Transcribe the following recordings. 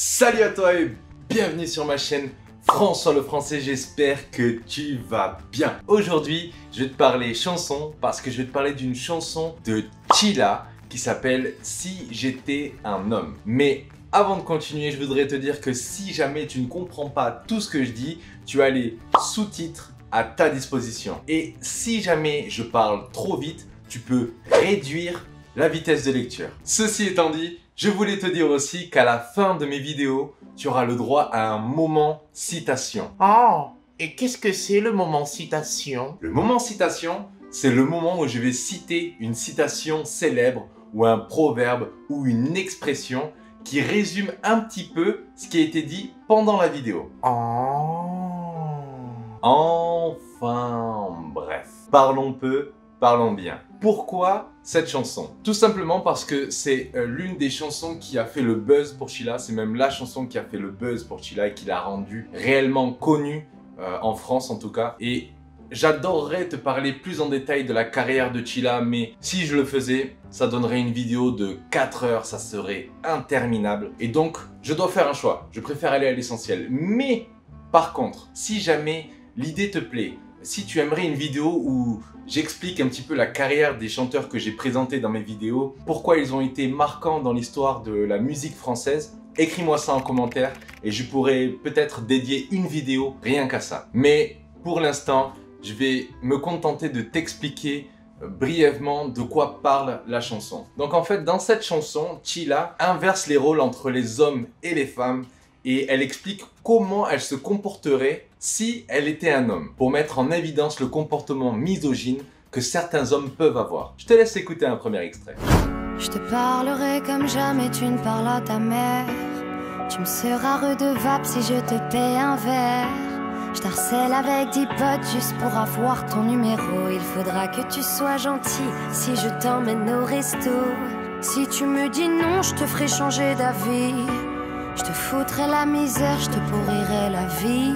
Salut à toi et bienvenue sur ma chaîne François le Français, j'espère que tu vas bien. Aujourd'hui, je vais te parler chanson parce que je vais te parler d'une chanson de Chila qui s'appelle Si j'étais un homme. Mais avant de continuer, je voudrais te dire que si jamais tu ne comprends pas tout ce que je dis, tu as les sous-titres à ta disposition. Et si jamais je parle trop vite, tu peux réduire la vitesse de lecture. Ceci étant dit, je voulais te dire aussi qu'à la fin de mes vidéos, tu auras le droit à un moment citation. Oh, et qu'est-ce que c'est le moment citation? Le moment citation, c'est le moment où je vais citer une citation célèbre ou un proverbe ou une expression qui résume un petit peu ce qui a été dit pendant la vidéo. Enfin, bref. Parlons peu, parlons bien. Pourquoi cette chanson? Tout simplement parce que c'est l'une des chansons qui a fait le buzz pour Chila. C'est même la chanson qui a fait le buzz pour Chila et qui l'a rendue réellement connue en France en tout cas. Et j'adorerais te parler plus en détail de la carrière de Chila, mais si je le faisais, ça donnerait une vidéo de 4 heures, ça serait interminable. Et donc, je dois faire un choix. Je préfère aller à l'essentiel. Mais, par contre, si jamais l'idée te plaît, si tu aimerais une vidéo où j'explique un petit peu la carrière des chanteurs que j'ai présentés dans mes vidéos, pourquoi ils ont été marquants dans l'histoire de la musique française, écris-moi ça en commentaire et je pourrais peut-être dédier une vidéo rien qu'à ça. Mais pour l'instant, je vais me contenter de t'expliquer brièvement de quoi parle la chanson. Donc en fait, dans cette chanson, Chila inverse les rôles entre les hommes et les femmes et elle explique comment elle se comporterait si elle était un homme, pour mettre en évidence le comportement misogyne que certains hommes peuvent avoir. Je te laisse écouter un premier extrait. Je te parlerai comme jamais tu ne parles à ta mère. Tu me seras redevable si je te paie un verre. Je t'harcèle avec 10 potes juste pour avoir ton numéro. Il faudra que tu sois gentil si je t'emmène au resto. Si tu me dis non, je te ferai changer d'avis. Je te foutrai la misère, je te pourrirai la vie.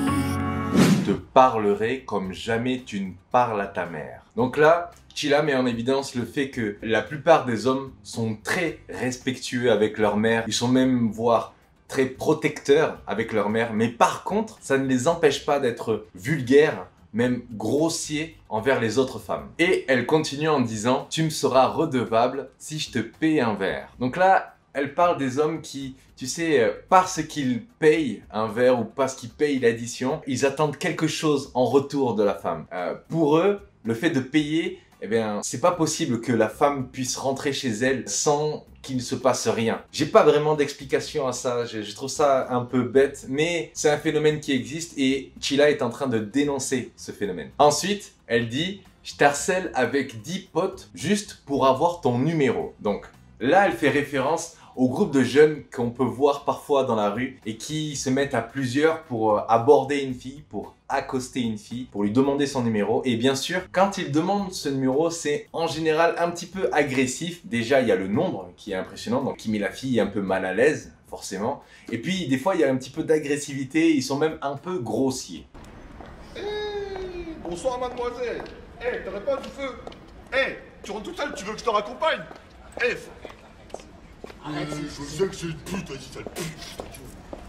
Je te parlerai comme jamais tu ne parles à ta mère. Donc là, Chila met en évidence le fait que la plupart des hommes sont très respectueux avec leur mère. Ils sont même, voire, très protecteurs avec leur mère. Mais par contre, ça ne les empêche pas d'être vulgaires, même grossiers envers les autres femmes. Et elle continue en disant « Tu me seras redevable si je te paie un verre ». Donc là, elle parle des hommes qui, tu sais, parce qu'ils payent un verre ou parce qu'ils payent l'addition, ils attendent quelque chose en retour de la femme. Pour eux, le fait de payer, eh bien, c'est pas possible que la femme puisse rentrer chez elle sans qu'il ne se passe rien. J'ai pas vraiment d'explication à ça, je trouve ça un peu bête, mais c'est un phénomène qui existe et Chila est en train de dénoncer ce phénomène. Ensuite, elle dit « Je t'harcèle avec 10 potes juste pour avoir ton numéro ». Donc là, elle fait référence au groupe de jeunes qu'on peut voir parfois dans la rue et qui se mettent à plusieurs pour aborder une fille, pour accoster une fille, pour lui demander son numéro. Et bien sûr, quand ils demandent ce numéro, c'est en général un petit peu agressif. Déjà, il y a le nombre qui est impressionnant, donc qui met la fille un peu mal à l'aise, forcément. Et puis, des fois, il y a un petit peu d'agressivité, ils sont même un peu grossiers. Hey, bonsoir mademoiselle. Hey, t'aurais pas du feu? Hey, tu rentres toute seule, tu veux que je te raccompagne? Hey, je sais que c'est une pute, vas-y, sale pute.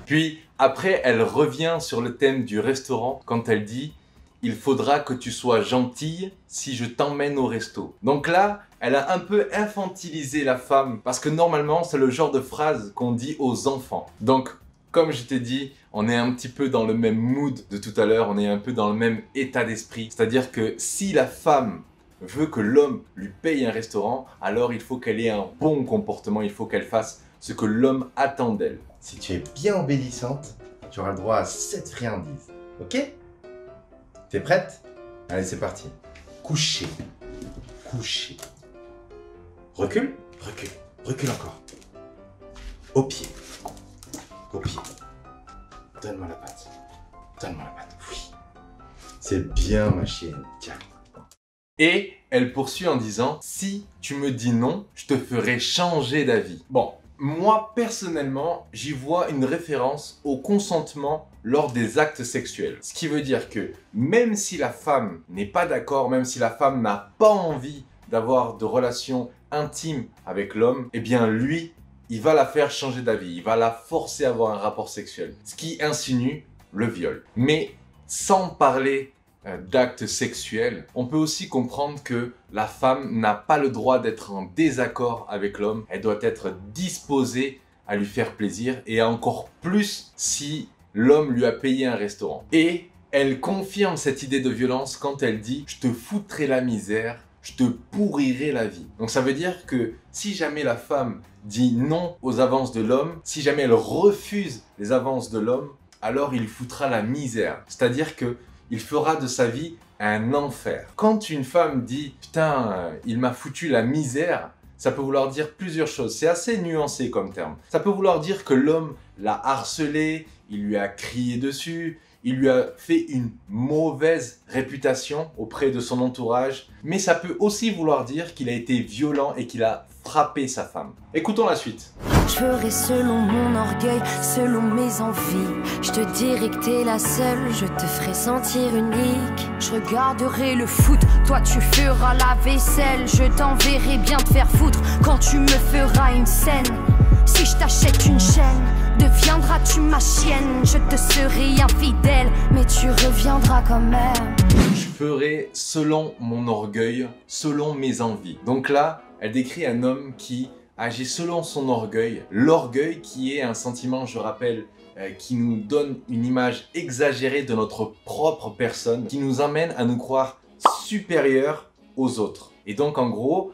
Puis après, elle revient sur le thème du restaurant quand elle dit « Il faudra que tu sois gentille si je t'emmène au resto ». Donc là, elle a un peu infantilisé la femme parce que normalement, c'est le genre de phrase qu'on dit aux enfants. Donc, comme je t'ai dit, on est un petit peu dans le même mood de tout à l'heure, on est un peu dans le même état d'esprit. C'est-à-dire que si la femme veut que l'homme lui paye un restaurant, alors il faut qu'elle ait un bon comportement, il faut qu'elle fasse ce que l'homme attend d'elle. Si tu es bien obéissante, tu auras le droit à 7 friandises. Ok? T'es prête? Allez, c'est parti. Coucher. Coucher. Recule. Recule. Recule encore. Au pied. Au pied. Donne-moi la patte. Donne-moi la patte. Oui. C'est bien, ma chienne. Tiens. Et elle poursuit en disant « Si tu me dis non, je te ferai changer d'avis ». Bon, moi personnellement, j'y vois une référence au consentement lors des actes sexuels. Ce qui veut dire que même si la femme n'est pas d'accord, même si la femme n'a pas envie d'avoir de relations intimes avec l'homme, eh bien lui, il va la faire changer d'avis, il va la forcer à avoir un rapport sexuel, ce qui insinue le viol. Mais sans parler d'actes sexuels, on peut aussi comprendre que la femme n'a pas le droit d'être en désaccord avec l'homme, elle doit être disposée à lui faire plaisir et encore plus si l'homme lui a payé un restaurant. Et elle confirme cette idée de violence quand elle dit « je te foutrai la misère, je te pourrirai la vie ». Donc ça veut dire que si jamais la femme dit non aux avances de l'homme, si jamais elle refuse les avances de l'homme, alors il foutra la misère. C'est-à-dire que il fera de sa vie un enfer. Quand une femme dit « putain, il m'a foutu la misère », ça peut vouloir dire plusieurs choses. C'est assez nuancé comme terme. Ça peut vouloir dire que l'homme l'a harcelé, il lui a crié dessus, il lui a fait une mauvaise réputation auprès de son entourage. Mais ça peut aussi vouloir dire qu'il a été violent et qu'il a frappé sa femme. Écoutons la suite. Je ferai selon mon orgueil, selon mes envies. Je te dirai que t'es la seule, je te ferai sentir unique. Je regarderai le foot, toi tu feras la vaisselle. Je t'enverrai bien te faire foutre quand tu me feras une scène. Si je t'achète une chaîne, deviendras-tu ma chienne? Je te serai infidèle, mais tu reviendras quand même. Je ferai selon mon orgueil, selon mes envies. Donc là, elle décrit un homme qui agit selon son orgueil. L'orgueil qui est un sentiment, je rappelle, qui nous donne une image exagérée de notre propre personne, qui nous amène à nous croire supérieurs aux autres. Et donc en gros,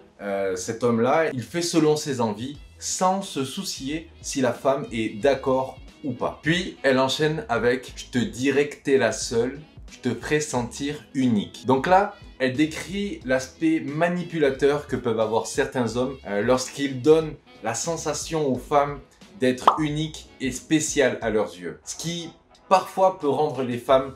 cet homme-là, il fait selon ses envies, sans se soucier si la femme est d'accord ou pas. Puis elle enchaîne avec « je te dirai que t'es la seule, je te ferai sentir unique ». Donc là, elle décrit l'aspect manipulateur que peuvent avoir certains hommes lorsqu'ils donnent la sensation aux femmes d'être uniques et spéciales à leurs yeux. Ce qui parfois peut rendre les femmes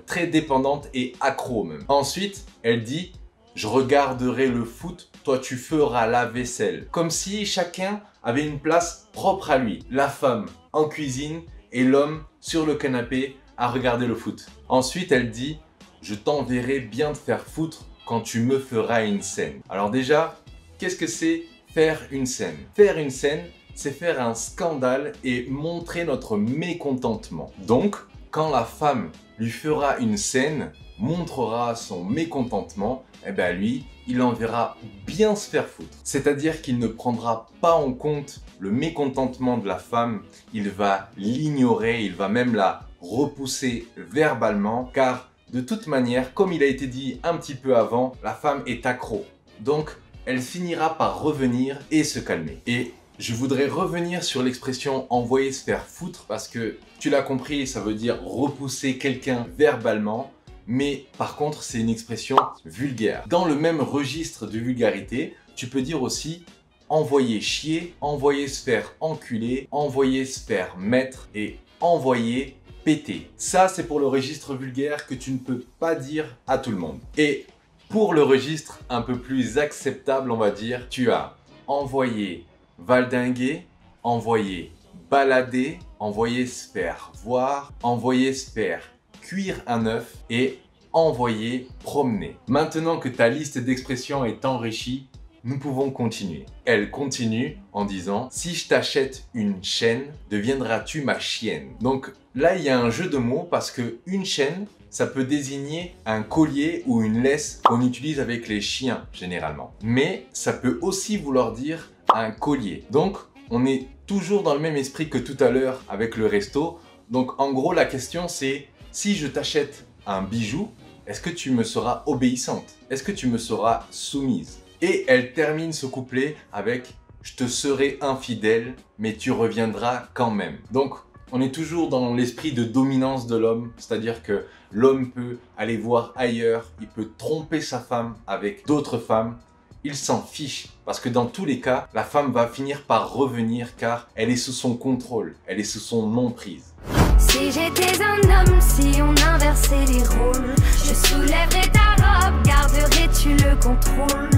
très dépendantes et accros même. Ensuite, elle dit « je regarderai le foot, toi tu feras la vaisselle ». Comme si chacun avait une place propre à lui. La femme en cuisine et l'homme sur le canapé à regarder le foot. Ensuite, elle dit « je t'enverrai bien te faire foutre quand tu me feras une scène ». Alors déjà, qu'est-ce que c'est faire une scène? Faire une scène, c'est faire un scandale et montrer notre mécontentement. Donc, quand la femme lui fera une scène, montrera son mécontentement, eh bien lui, il enverra bien se faire foutre. C'est-à-dire qu'il ne prendra pas en compte le mécontentement de la femme, il va l'ignorer, il va même la repousser verbalement, car de toute manière, comme il a été dit un petit peu avant, la femme est accro. Donc, elle finira par revenir et se calmer. Et je voudrais revenir sur l'expression « envoyer se faire foutre » parce que, tu l'as compris, ça veut dire repousser quelqu'un verbalement. Mais par contre, c'est une expression vulgaire. Dans le même registre de vulgarité, tu peux dire aussi envoyer chier, envoyer se faire enculer, envoyer se faire mettre et envoyer péter. Ça, c'est pour le registre vulgaire que tu ne peux pas dire à tout le monde. Et pour le registre un peu plus acceptable, on va dire, tu as envoyer valdinguer, envoyer balader, envoyer se faire voir, envoyer se faire cuire un œuf et envoyer promener. Maintenant que ta liste d'expressions est enrichie, nous pouvons continuer. Elle continue en disant « si je t'achète une chaîne, deviendras-tu ma chienne ?» Donc là, il y a un jeu de mots parce que une chaîne, ça peut désigner un collier ou une laisse qu'on utilise avec les chiens généralement. Mais ça peut aussi vouloir dire un collier. Donc, on est toujours dans le même esprit que tout à l'heure avec le resto. Donc en gros, la question c'est si je t'achète un bijou, est-ce que tu me seras obéissante? Est-ce que tu me seras soumise? Et elle termine ce couplet avec « je te serai infidèle, mais tu reviendras quand même ». Donc, on est toujours dans l'esprit de dominance de l'homme, c'est-à-dire que l'homme peut aller voir ailleurs, il peut tromper sa femme avec d'autres femmes, il s'en fiche parce que dans tous les cas, la femme va finir par revenir car elle est sous son contrôle, elle est sous son emprise. Si j'étais un homme, si on inversait les rôles, je soulèverais ta robe, garderais-tu le contrôle?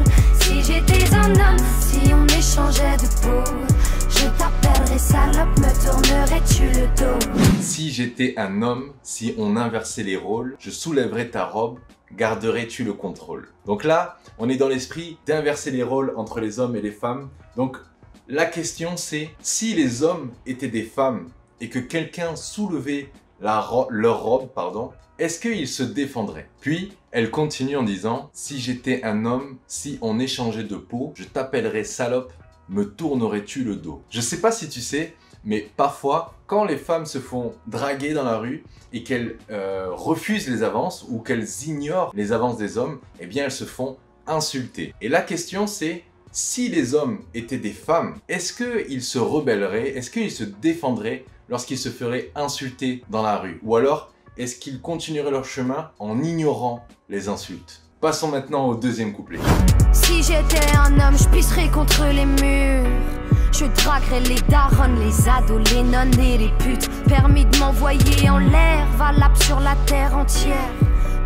Si j'étais un homme, si on échangeait de peau, je t'appellerais salope, me tournerais-tu le dos? Si j'étais un homme, si on inversait les rôles, je soulèverais ta robe, garderais-tu le contrôle? Donc là, on est dans l'esprit d'inverser les rôles entre les hommes et les femmes. Donc la question c'est, si les hommes étaient des femmes et que quelqu'un soulevait leur robe, est-ce qu'ils se défendraient? Puis, elle continue en disant, si j'étais un homme, si on échangeait de peau, je t'appellerais salope, me tournerais-tu le dos? Je sais pas si tu sais, mais parfois, quand les femmes se font draguer dans la rue et qu'elles refusent les avances ou qu'elles ignorent les avances des hommes, eh bien elles se font insulter. Et la question c'est, si les hommes étaient des femmes, est-ce qu'ils se rebelleraient, est-ce qu'ils se défendraient lorsqu'ils se feraient insulter dans la rue? Ou alors, est-ce qu'ils continueraient leur chemin en ignorant les insultes? Passons maintenant au deuxième couplet. Si j'étais un homme, je pisserais contre les murs. Je draguerais les darons, les ados, les nonnes et les putes. Permis de m'envoyer en l'air, valable sur la terre entière.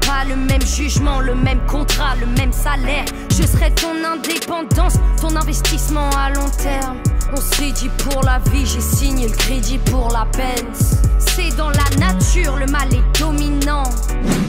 Pas le même jugement, le même contrat, le même salaire. Je serais ton indépendance, ton investissement à long terme. On s'est dit pour la vie, j'ai signé le crédit pour la Benz. C'est dans la nature, le mal est dominant.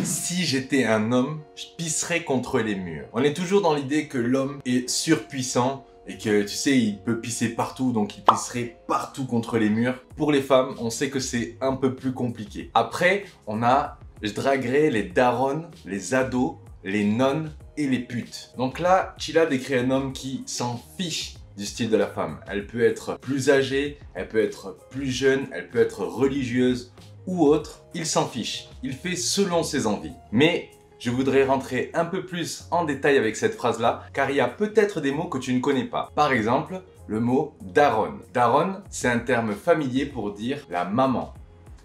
Si j'étais un homme, je pisserais contre les murs. On est toujours dans l'idée que l'homme est surpuissant et que, tu sais, il peut pisser partout, donc il pisserait partout contre les murs. Pour les femmes, on sait que c'est un peu plus compliqué. Après, je draguerais les darons, les ados, les nonnes et les putes. Donc là, Chilla décrit un homme qui s'en fiche du style de la femme. Elle peut être plus âgée, elle peut être plus jeune, elle peut être religieuse ou autre. Il s'en fiche. Il fait selon ses envies. Mais je voudrais rentrer un peu plus en détail avec cette phrase-là, car il y a peut-être des mots que tu ne connais pas. Par exemple, le mot daron. Daron, c'est un terme familier pour dire la maman.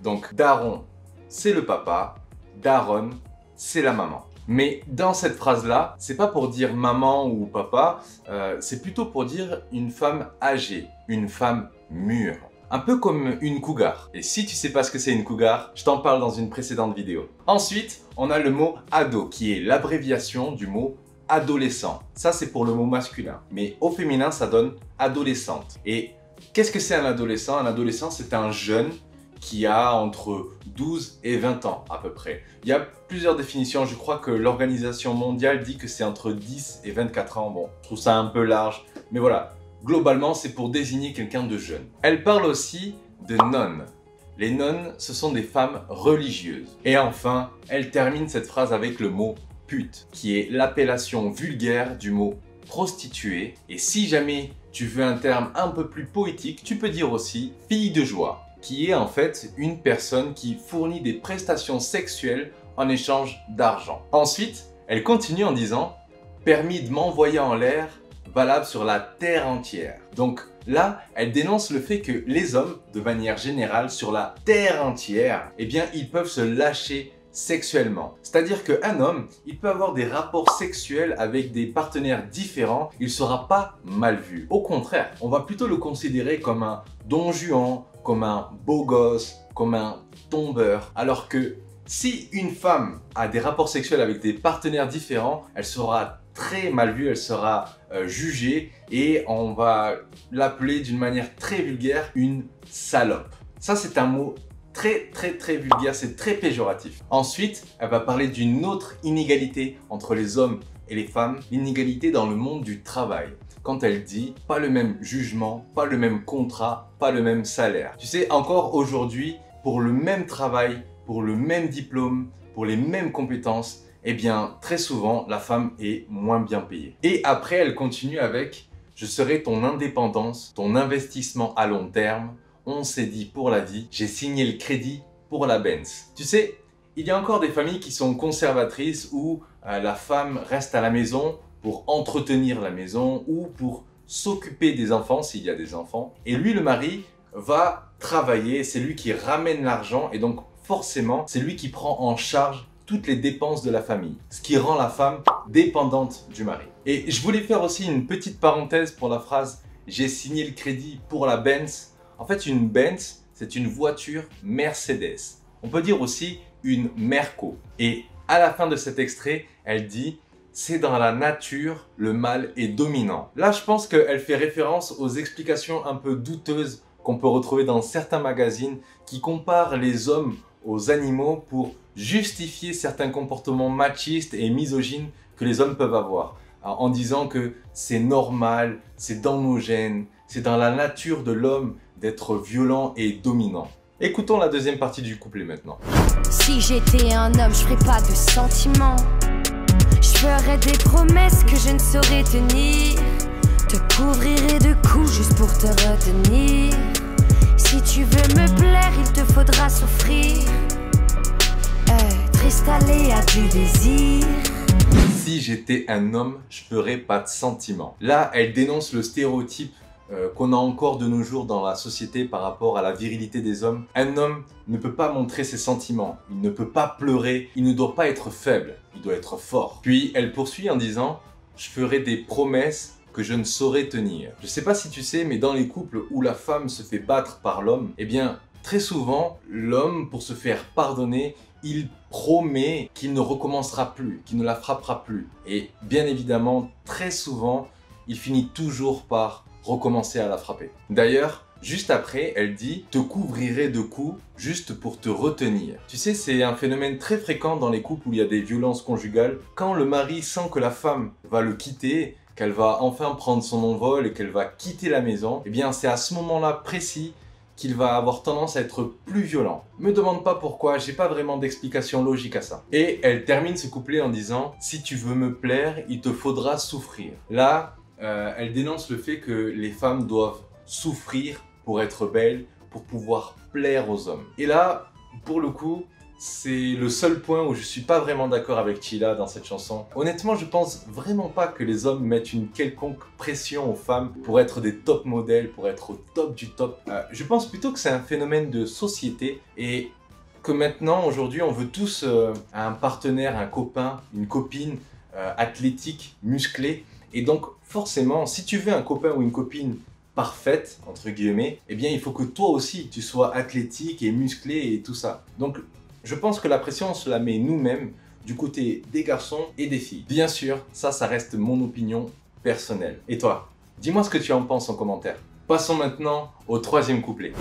Donc daron, c'est le papa, daronne, c'est la maman. Mais dans cette phrase-là, c'est pas pour dire maman ou papa, c'est plutôt pour dire une femme âgée, une femme mûre. Un peu comme une cougar. Et si tu sais pas ce que c'est une cougar, je t'en parle dans une précédente vidéo. Ensuite, on a le mot ado, qui est l'abréviation du mot adolescent. Ça, c'est pour le mot masculin. Mais au féminin, ça donne adolescente. Et qu'est-ce que c'est un adolescent? Un adolescent, c'est un jeune qui a entre 12 et 20 ans à peu près. Il y a plusieurs définitions, je crois que l'Organisation mondiale dit que c'est entre 10 et 24 ans. Bon, je trouve ça un peu large, mais voilà. Globalement, c'est pour désigner quelqu'un de jeune. Elle parle aussi de nonnes. Les nonnes, ce sont des femmes religieuses. Et enfin, elle termine cette phrase avec le mot pute, qui est l'appellation vulgaire du mot prostituée. Et si jamais tu veux un terme un peu plus poétique, tu peux dire aussi fille de joie, qui est en fait une personne qui fournit des prestations sexuelles en échange d'argent. Ensuite, elle continue en disant « permis de m'envoyer en l'air, valable sur la terre entière ». Donc là, elle dénonce le fait que les hommes, de manière générale, sur la terre entière, eh bien, ils peuvent se lâcher sexuellement. C'est-à-dire qu'un homme, il peut avoir des rapports sexuels avec des partenaires différents, il ne sera pas mal vu. Au contraire, on va plutôt le considérer comme un don Juan, comme un beau gosse, comme un tombeur. Alors que si une femme a des rapports sexuels avec des partenaires différents, elle sera très mal vue, elle sera jugée et on va l'appeler d'une manière très vulgaire une salope. Ça, c'est un mot très vulgaire, c'est très péjoratif. Ensuite, elle va parler d'une autre inégalité entre les hommes et les femmes, l'inégalité dans le monde du travail. Quand elle dit pas le même jugement, pas le même contrat, pas le même salaire. Tu sais, encore aujourd'hui, pour le même travail, pour le même diplôme, pour les mêmes compétences, eh bien, très souvent, la femme est moins bien payée. Et après, elle continue avec « Je serai ton indépendance, ton investissement à long terme. On s'est dit pour la vie, j'ai signé le crédit pour la Benz. » Tu sais, il y a encore des familles qui sont conservatrices où la femme reste à la maison pour entretenir la maison ou pour s'occuper des enfants s'il y a des enfants. Et lui, le mari, va travailler, c'est lui qui ramène l'argent et donc forcément, c'est lui qui prend en charge toutes les dépenses de la famille, ce qui rend la femme dépendante du mari. Et je voulais faire aussi une petite parenthèse pour la phrase « j'ai signé le crédit pour la Benz ». En fait, une Benz, c'est une voiture Mercedes. On peut dire aussi une Merco. Et à la fin de cet extrait, elle dit « c'est dans la nature, le mal est dominant ». Là, je pense qu'elle fait référence aux explications un peu douteuses qu'on peut retrouver dans certains magazines qui comparent les hommes aux animaux pour justifier certains comportements machistes et misogynes que les hommes peuvent avoir. en disant que c'est normal, c'est dans nos gènes, c'est dans la nature de l'homme d'être violent et dominant. Écoutons la deuxième partie du couplet maintenant. Si j'étais un homme, je ferais pas de sentiments. Je ferais des promesses que je ne saurais tenir. Te couvrirai de coups juste pour te retenir. Si tu veux me plaire, il te faudra souffrir. Triste aléa du désir. Si j'étais un homme, je ferais pas de sentiments. Là, elle dénonce le stéréotype qu'on a encore de nos jours dans la société par rapport à la virilité des hommes. Un homme ne peut pas montrer ses sentiments, il ne peut pas pleurer, il ne doit pas être faible, il doit être fort. Puis elle poursuit en disant « Je ferai des promesses que je ne saurais tenir ». Je sais pas si tu sais, mais dans les couples où la femme se fait battre par l'homme, eh bien, très souvent, l'homme, pour se faire pardonner, il promet qu'il ne recommencera plus, qu'il ne la frappera plus. Et bien évidemment, très souvent, il finit toujours par recommencer à la frapper. D'ailleurs, juste après, elle dit « te couvrirai de coups juste pour te retenir ». Tu sais, c'est un phénomène très fréquent dans les couples où il y a des violences conjugales. Quand le mari sent que la femme va le quitter, qu'elle va enfin prendre son envol et qu'elle va quitter la maison, eh bien c'est à ce moment-là précis qu'il va avoir tendance à être plus violent. Me demande pas pourquoi, j'ai pas vraiment d'explication logique à ça. Et elle termine ce couplet en disant « si tu veux me plaire, il te faudra souffrir ». Là, elle dénonce le fait que les femmes doivent souffrir pour être belles, pour pouvoir plaire aux hommes. Et là, pour le coup, c'est le seul point où je suis pas vraiment d'accord avec Chila dans cette chanson. Honnêtement, je pense vraiment pas que les hommes mettent une quelconque pression aux femmes pour être des top modèles, pour être au top du top. Je pense plutôt que c'est un phénomène de société et que maintenant, aujourd'hui, on veut tous un partenaire, un copain, une copine athlétique, musclée. Et donc, forcément, si tu veux un copain ou une copine parfaite, entre guillemets, eh bien, il faut que toi aussi, tu sois athlétique et musclé et tout ça. Donc, je pense que la pression, on se la met nous-mêmes du côté des garçons et des filles. Bien sûr, ça reste mon opinion personnelle. Et toi, dis-moi ce que tu en penses en commentaire. Passons maintenant au troisième couplet.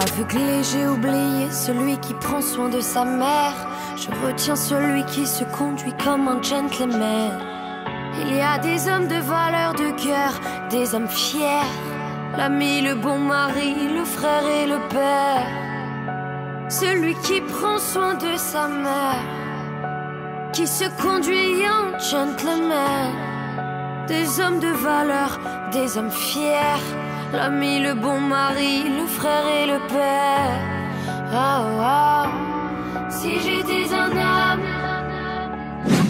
Aveuglé, j'ai oublié celui qui prend soin de sa mère. Je retiens celui qui se conduit comme un gentleman. Il y a des hommes de valeur, de cœur, des hommes fiers. L'ami, le bon mari, le frère et le père. Celui qui prend soin de sa mère, qui se conduit en gentleman. Des hommes de valeur, des hommes fiers. L'ami, le bon mari, le frère et le père. Oh, oh, si j'étais un homme.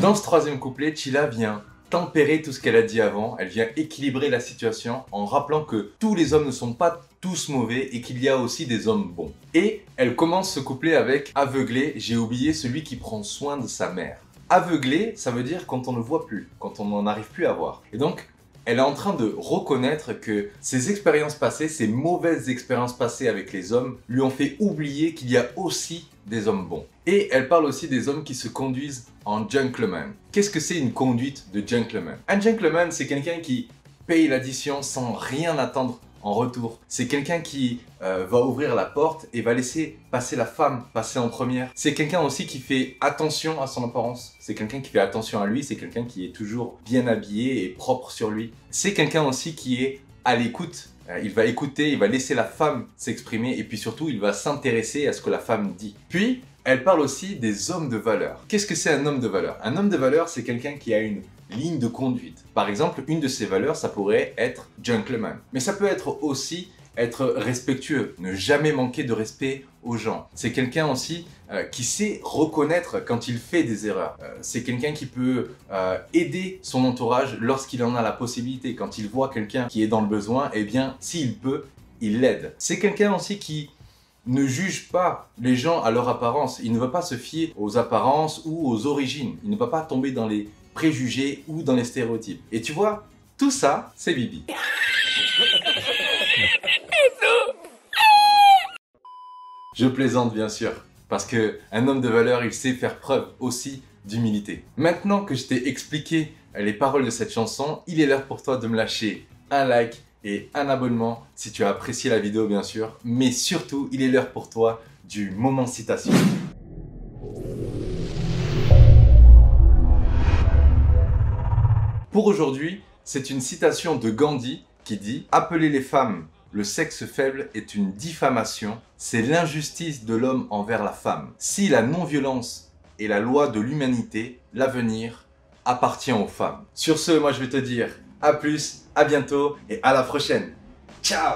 Dans ce troisième couplet, Chila vient tempérer tout ce qu'elle a dit avant, elle vient équilibrer la situation en rappelant que tous les hommes ne sont pas tous mauvais et qu'il y a aussi des hommes bons. Et elle commence ce couplet avec « Aveuglé, j'ai oublié celui qui prend soin de sa mère ». Aveuglé, ça veut dire quand on ne voit plus, quand on n'en arrive plus à voir. Et donc, elle est en train de reconnaître que ses expériences passées, ses mauvaises expériences passées avec les hommes, lui ont fait oublier qu'il y a aussi des hommes bons. Et elle parle aussi des hommes qui se conduisent en gentleman. Qu'est-ce que c'est une conduite de gentleman? Un gentleman, c'est quelqu'un qui paye l'addition sans rien attendre en retour. C'est quelqu'un qui va ouvrir la porte et va laisser passer la femme, passer en première. C'est quelqu'un aussi qui fait attention à son apparence. C'est quelqu'un qui fait attention à lui, c'est quelqu'un qui est toujours bien habillé et propre sur lui. C'est quelqu'un aussi qui est à l'écoute. Il va écouter, il va laisser la femme s'exprimer et puis surtout, il va s'intéresser à ce que la femme dit. Puis, elle parle aussi des hommes de valeur. Qu'est-ce que c'est un homme de valeur? Un homme de valeur, c'est quelqu'un qui a une ligne de conduite. Par exemple, une de ses valeurs, ça pourrait être gentleman. Mais ça peut être aussi être respectueux, ne jamais manquer de respect aux gens. C'est quelqu'un aussi qui sait reconnaître quand il fait des erreurs. C'est quelqu'un qui peut aider son entourage lorsqu'il en a la possibilité. Quand il voit quelqu'un qui est dans le besoin, eh bien, s'il peut, il l'aide. C'est quelqu'un aussi qui ne juge pas les gens à leur apparence. Il ne va pas se fier aux apparences ou aux origines. Il ne va pas tomber dans les préjugés ou dans les stéréotypes. Et tu vois, tout ça, c'est Bibi. Je plaisante bien sûr, parce qu'un homme de valeur, il sait faire preuve aussi d'humilité. Maintenant que je t'ai expliqué les paroles de cette chanson, il est l'heure pour toi de me lâcher un like et un abonnement si tu as apprécié la vidéo bien sûr, mais surtout, il est l'heure pour toi du moment citation. pour aujourd'hui, c'est une citation de Gandhi qui dit « Appeler les femmes le sexe faible est une diffamation, c'est l'injustice de l'homme envers la femme. Si la non-violence est la loi de l'humanité, l'avenir appartient aux femmes. » Sur ce, moi je vais te dire à plus, à bientôt et à la prochaine. Ciao!